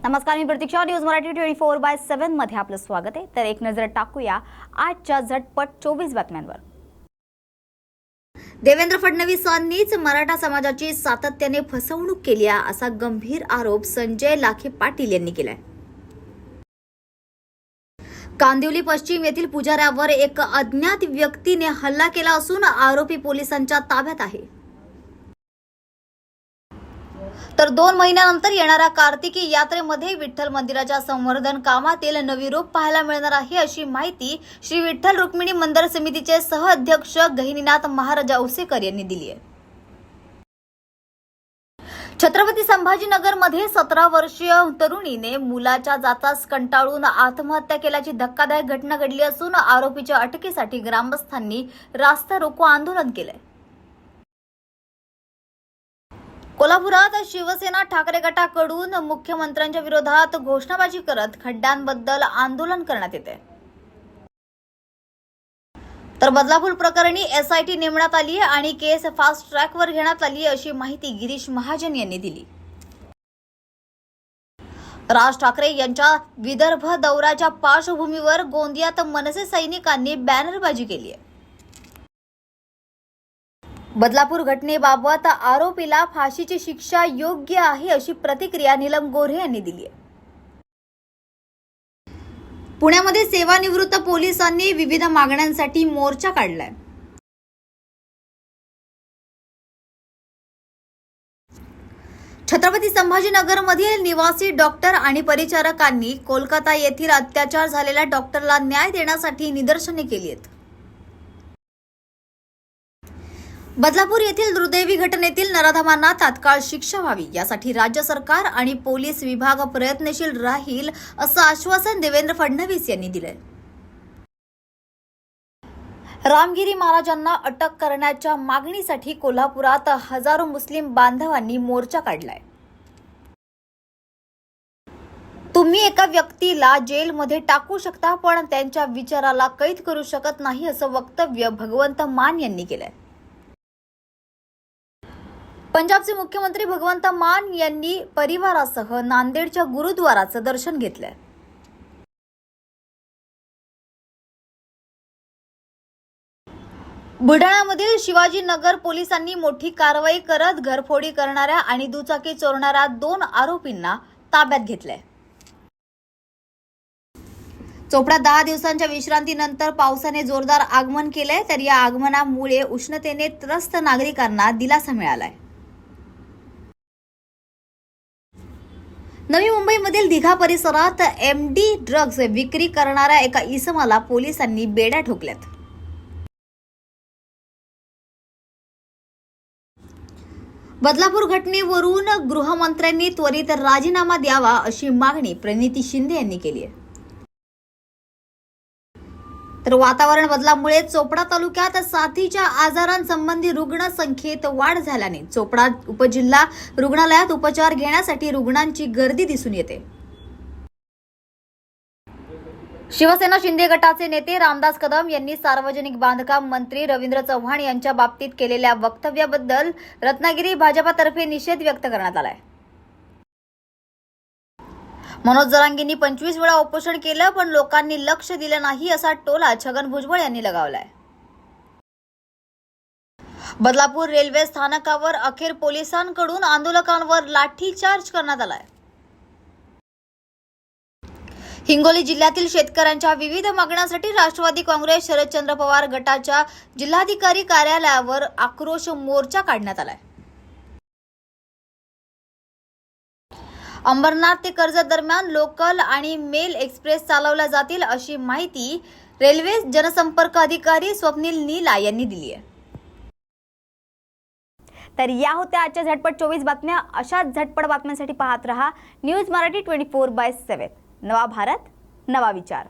नमस्कार, मी प्रतीक्षा. न्यूज मराठी 24/7 मध्ये आपलं स्वागत आहे. तर एक नजर टाकूया आजच्या झटपट 24 बातम्यांवर. देवेंद्र फडणवीसांनीच मराठा समाजाची सातत्याने फसवणूक केली आहे असा गंभीर आरोप संजय लाखे पाटील यांनी केलाय. कांदिवली पश्चिम येथील पुजाऱ्यावर एक अज्ञात व्यक्तीने हल्ला केला असून आरोपी पोलिसांच्या ताब्यात आहे. तर 2 महिन्यानंतर येणाऱ्या कार्तिकी यात्रेमध्ये विठ्ठल मंदिराच्या संवर्धन कामातील नवी रूप पाहायला मिळणार आहे अशी माहिती श्री विठ्ठल रुक्मिणी मंदिर समितीचे सहअध्यक्ष गहिनीनाथ महाराज औसेकर यांनी दिली आहे. छत्रपती संभाजीनगरमध्ये 17 वर्षीय तरुणीने मुलाच्या जाचास कंटाळून आत्महत्या केल्याची धक्कादायक घटना घडली असून आरोपीच्या अटकेसाठी ग्रामस्थांनी रास्ता रोको आंदोलन केलंय. कोल्हापुरात शिवसेना ठाकरे गटाकडून मुख्यमंत्र्यांच्या विरोधात घोषणाबाजी करत खड्ड्यांबद्दल आंदोलन करण्यात येते. तर बदलापूर प्रकरणी SIT नेमण्यात आली आणि केस फास्ट ट्रॅकवर घेण्यात आली अशी माहिती गिरीश महाजन यांनी दिली. राज ठाकरे यांच्या विदर्भ दौऱ्याच्या पार्श्वभूमीवर गोंदियात मनसे सैनिकांनी बॅनरबाजी केली आहे. बदलापूर घटनेबाबत आरोपीला फाशीची शिक्षा योग्य आहे अशी प्रतिक्रिया नीलम गोऱ्हे यांनी दिली आहे. पुण्यामध्ये सेवानिवृत्त पोलिसांनी विविध मागण्यांसाठी मोर्चा काढलाय. छत्रपती संभाजीनगरमधील निवासी डॉक्टर आणि परिचारकांनी कोलकाता येथील अत्याचार झालेल्या डॉक्टरला न्याय देण्यासाठी निदर्शने केली आहेत. बदलापूर येथील दुर्दैवी घटनेतील नराधमांना तात्काळ शिक्षा व्हावी यासाठी राज्य सरकार आणि पोलीस विभाग प्रयत्नशील राहील असं आश्वासन देवेंद्र फडणवीस यांनी दिलंय. रामगिरी महाराजांना अटक करण्याच्या मागणीसाठी कोल्हापुरात हजारो मुस्लिम बांधवांनी मोर्चा काढलाय. तुम्ही एका व्यक्तीला जेलमध्ये टाकू शकता पण त्यांच्या विचाराला कैद करू शकत नाही असं वक्तव्य भगवंत मान यांनी केलंय. पंजाबचे मुख्यमंत्री भगवंत मान यांनी परिवारासह नांदेडच्या गुरुद्वाराचं दर्शन घेतलंय. बुलढाण्यामधील शिवाजीनगर पोलिसांनी मोठी कारवाई करत घरफोडी करणाऱ्या आणि दुचाकी चोरणाऱ्या 2 आरोपींना ताब्यात घेतलंय. चोपडात 10 दिवसांच्या विश्रांतीनंतर पावसाने जोरदार आगमन केलंय. तर या आगमनामुळे उष्णतेने त्रस्त नागरिकांना दिलासा मिळालाय. नवी मुंबईमधील दिघा परिसरात MD ड्रग्ज विक्री करणाऱ्या एका इसमाला पोलिसांनी बेड्या ठोकल्यात. बदलापूर घटनेवरून गृहमंत्र्यांनी त्वरित राजीनामा द्यावा अशी मागणी प्रणिती शिंदे यांनी केली आहे. तर वातावरण बदलामुळे चोपडा तालुक्यात साथीच्या आजारांसंबंधी रुग्ण संख्येत वाढ झाल्याने चोपडा उपजिल्हा रुग्णालयात उपचार घेण्यासाठी रुग्णांची गर्दी दिसून येते. शिवसेना शिंदे गटाचे नेते रामदास कदम यांनी सार्वजनिक बांधकाम मंत्री रवींद्र चव्हाण यांच्या बाबतीत केलेल्या वक्तव्याबद्दल रत्नागिरी भाजपातर्फे निषेध व्यक्त करण्यात आलाय. मनोज जरांगेंनी 25 वेळा उपोषण केलं पण लोकांनी लक्ष दिलं नाही असा टोला छगन भुजबळ यांनी लगावलाय. बदलापूर रेल्वे स्थानकावर अखेर पोलिसांकडून आंदोलकांवर लाठीचार्ज करण्यात आलाय. हिंगोली जिल्ह्यातील शेतकऱ्यांच्या विविध मागण्यांसाठी राष्ट्रवादी काँग्रेस शरदचंद्र पवार गटाच्या जिल्हाधिकारी कार्यालयावर आक्रोश मोर्चा काढण्यात आलाय. अंबरनाथ ते कर्जत दरम्यान लोकल आणि मेल एक्सप्रेस चालवल्या जातील अशी माहिती रेल्वे जनसंपर्क अधिकारी स्वप्नील नीला यांनी दिली आहे. तर या होत्या आजच्या झटपट 24 बातम्या. अशाच झटपट बातम्यांसाठी पाहत रहा न्यूज मराठी 24/7. नवा भारत, नवा विचार.